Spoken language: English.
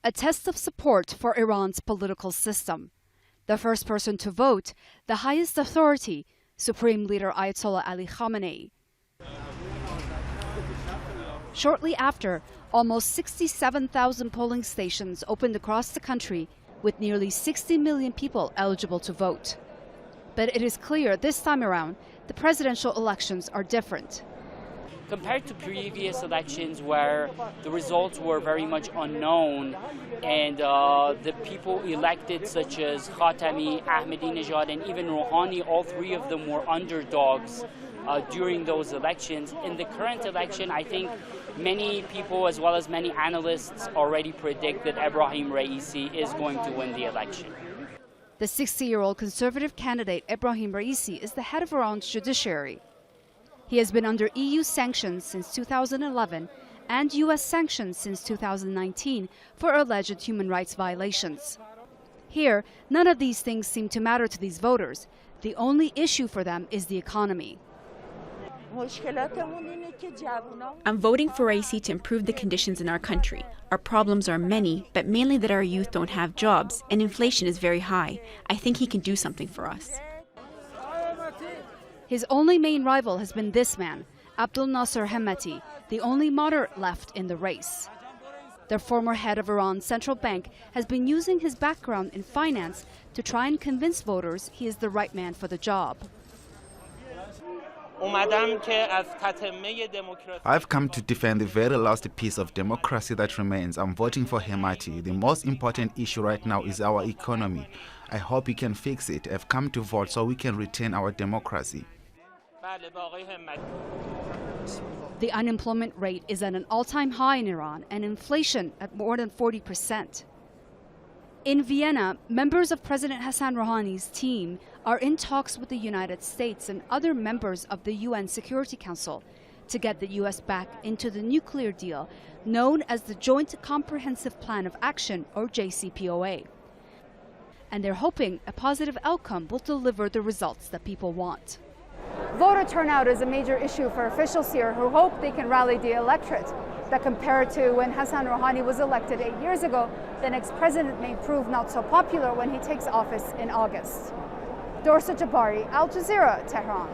a test of support for Iran's political system. The first person to vote, the highest authority, Supreme Leader Ayatollah Ali Khamenei. Shortly after, almost 67,000 polling stations opened across the country, with nearly 60 million people eligible to vote. But it is clear this time around, the presidential elections are different. Compared to previous elections where the results were very much unknown and the people elected, such as Khatami, Ahmadinejad, and even Rouhani, all three of them were underdogs during those elections. In the current election, I think many people, as well as many analysts, already predict that Ebrahim Raisi is going to win the election. The 60-year-old conservative candidate Ebrahim Raisi is the head of Iran's judiciary. He has been under EU sanctions since 2011 and US sanctions since 2019 for alleged human rights violations. Here, none of these things seem to matter to these voters. The only issue for them is the economy. I'm voting for Raisi to improve the conditions in our country. Our problems are many, but mainly that our youth don't have jobs, and inflation is very high. I think he can do something for us. His only main rival has been this man, Abdul Nasser Hemmeti, the only moderate left in the race. The former head of Iran's central bank has been using his background in finance to try and convince voters he is the right man for the job. I've come to defend the very last piece of democracy that remains. I'm voting for Hemmeti. The most important issue right now is our economy. I hope he can fix it. I've come to vote so we can retain our democracy. The unemployment rate is at an all-time high in Iran and inflation at more than 40%. In Vienna, members of President Hassan Rouhani's team are in talks with the United States and other members of the UN Security Council to get the U.S. back into the nuclear deal known as the Joint Comprehensive Plan of Action, or JCPOA. And they're hoping a positive outcome will deliver the results that people want. Voter turnout is a major issue for officials here who hope they can rally the electorate. That compared to when Hassan Rouhani was elected 8 years ago, the next president may prove not so popular when he takes office in August. Dorsa, Jabbari, Al Jazeera, Tehran.